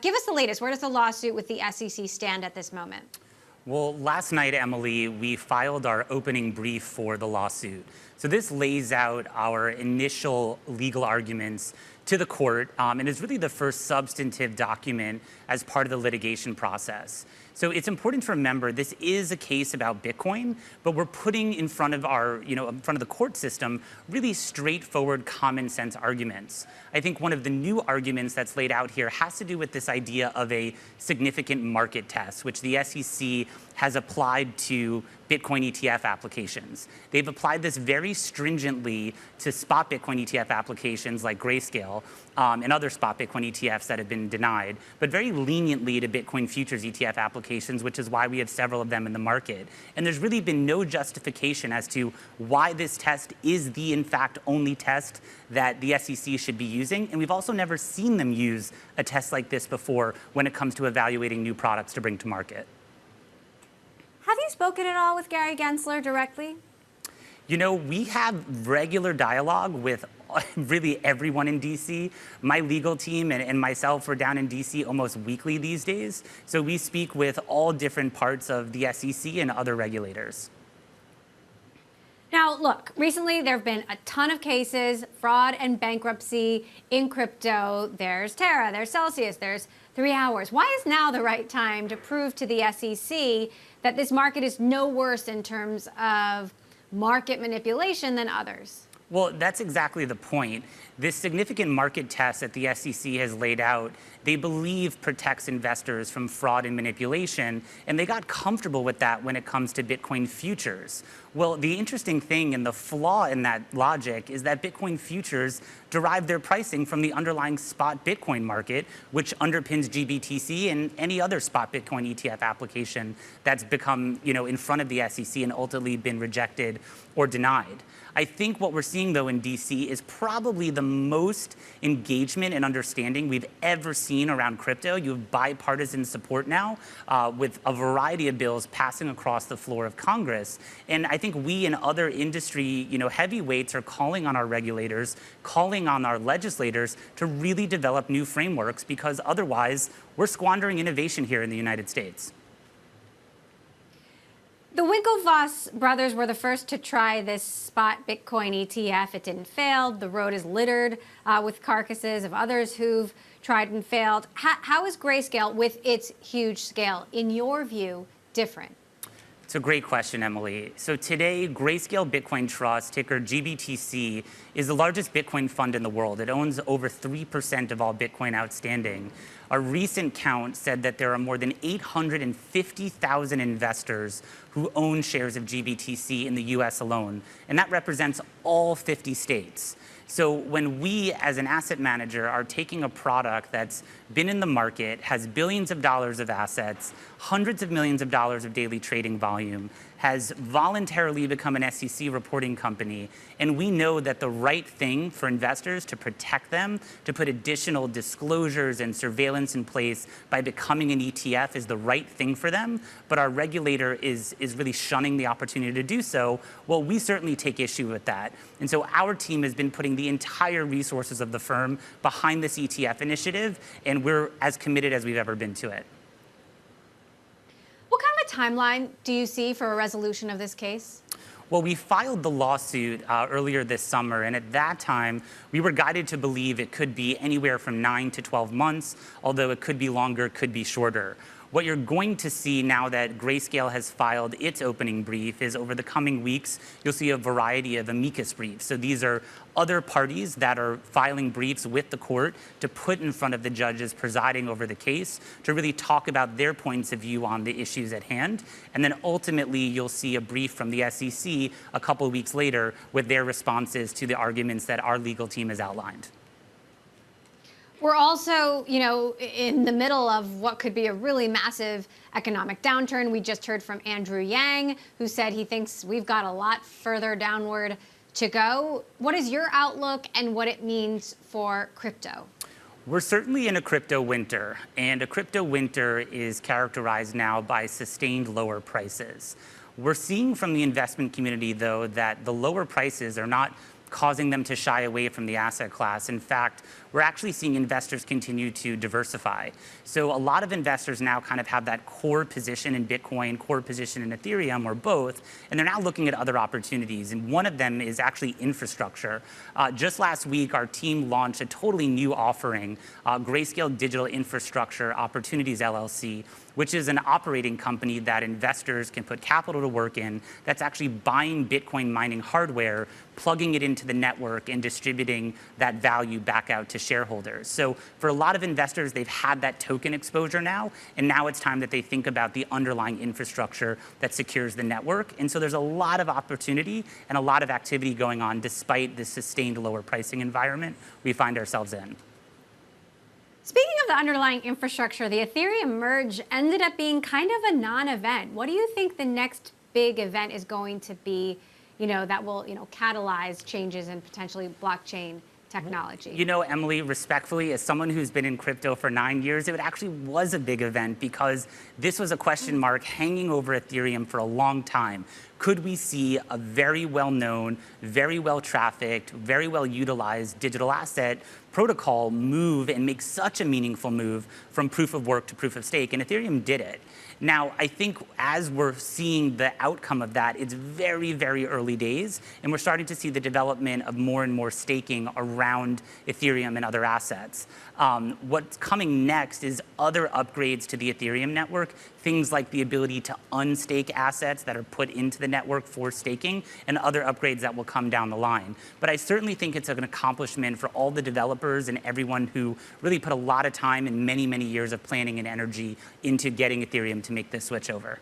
Give us the latest. Where does the lawsuit with the SEC stand at this moment? Well, last night, Emily, we filed our opening brief for the lawsuit. So this lays out our initial legal arguments to the court, and is really the first substantive document as part of the litigation process. So it's important to remember this is a case about Bitcoin, but we're putting in front of in front of the court system, really straightforward, common sense arguments. I think one of the new arguments that's laid out here has to do with this idea of a significant market test, which the SEC has applied to Bitcoin ETF applications. They've applied this very stringently to spot Bitcoin ETF applications like Grayscale and other spot Bitcoin ETFs that have been denied, but very leniently to Bitcoin futures ETF applications, which is why we have several of them in the market. And there's really been no justification as to why this test is the, in fact, only test that the SEC should be using. And we've also never seen them use a test like this before when it comes to evaluating new products to bring to market. Have you spoken at all with Gary Gensler directly? You know, we have regular dialogue with really everyone in DC. My legal team and myself are down in DC almost weekly these days. So we speak with all different parts of the SEC and other regulators. Now, look, recently there have been a ton of cases, fraud and bankruptcy in crypto. There's Terra, there's Celsius, there's 3 Hours. Why is now the right time to prove to the SEC that this market is no worse in terms of market manipulation than others? Well, that's exactly the point. This significant market test that the SEC has laid out, they believe protects investors from fraud and manipulation, and they got comfortable with that when it comes to Bitcoin futures. Well, the interesting thing and the flaw in that logic is that Bitcoin futures derive their pricing from the underlying spot Bitcoin market, which underpins GBTC and any other spot Bitcoin ETF application that's become, in front of the SEC and ultimately been rejected or denied. I think what we're seeing, though, in DC is probably the most engagement and understanding we've ever seen around crypto. You have bipartisan support now with a variety of bills passing across the floor of Congress. And I think we and other industry, heavyweights are calling on our regulators, calling on our legislators to really develop new frameworks, because otherwise we're squandering innovation here in the United States. The Winklevoss brothers were the first to try this spot Bitcoin ETF. It didn't fail. The road is littered with carcasses of others who've tried and failed. How is Grayscale, with its huge scale, in your view, different? It's a great question, Emily. So today, Grayscale Bitcoin Trust, ticker GBTC, is the largest Bitcoin fund in the world. It owns over 3% of all Bitcoin outstanding. A recent count said that there are more than 850,000 investors who own shares of GBTC in the US alone, and that represents all 50 states. So when we, as an asset manager, are taking a product that's been in the market, has billions of dollars of assets, hundreds of millions of dollars of daily trading volume, has voluntarily become an SEC reporting company, and we know that the right thing for investors to protect them, to put additional disclosures and surveillance in place by becoming an ETF is the right thing for them, but our regulator is really shunning the opportunity to do so, well, we certainly take issue with that. And so our team has been putting the entire resources of the firm behind this ETF initiative, and we're as committed as we've ever been to it. What kind of a timeline do you see for a resolution of this case? Well, we filed the lawsuit earlier this summer, and at that time, we were guided to believe it could be anywhere from 9 to 12 months, although it could be longer, could be shorter. What you're going to see now that Grayscale has filed its opening brief is over the coming weeks, you'll see a variety of amicus briefs. So these are other parties that are filing briefs with the court to put in front of the judges presiding over the case to really talk about their points of view on the issues at hand. And then ultimately, you'll see a brief from the SEC a couple of weeks later with their responses to the arguments that our legal team has outlined. We're also, in the middle of what could be a really massive economic downturn. We just heard from Andrew Yang, who said he thinks we've got a lot further downward to go. What is your outlook and what it means for crypto? We're certainly in a crypto winter, and a crypto winter is characterized now by sustained lower prices. We're seeing from the investment community, though, that the lower prices are not causing them to shy away from the asset class. In fact, we're actually seeing investors continue to diversify. So a lot of investors now kind of have that core position in Bitcoin, core position in Ethereum, or both, and they're now looking at other opportunities. And one of them is actually infrastructure. Just last week, our team launched a totally new offering, Grayscale Digital Infrastructure Opportunities LLC, which is an operating company that investors can put capital to work in that's actually buying Bitcoin mining hardware, plugging it into the network, and distributing that value back out to shareholders. So for a lot of investors, they've had that token exposure now, and now it's time that they think about the underlying infrastructure that secures the network. And so there's a lot of opportunity and a lot of activity going on despite the sustained lower pricing environment we find ourselves in. Speaking of the underlying infrastructure, the Ethereum merge ended up being kind of a non-event. What do you think the next big event is going to be, that will, catalyze changes in potentially blockchain technology? Emily, respectfully, as someone who's been in crypto for 9 years, it actually was a big event because this was a question mark hanging over Ethereum for a long time. Could we see a very well-known, very well-trafficked, very well-utilized digital asset protocol move and make such a meaningful move from proof of work to proof of stake? And Ethereum did it. Now, I think as we're seeing the outcome of that, it's very, very early days, and we're starting to see the development of more and more staking around Ethereum and other assets. What's coming next is other upgrades to the Ethereum network, things like the ability to unstake assets that are put into the network for staking, and other upgrades that will come down the line. But I certainly think it's an accomplishment for all the developers and everyone who really put a lot of time and many, many years of planning and energy into getting Ethereum to make this switch over.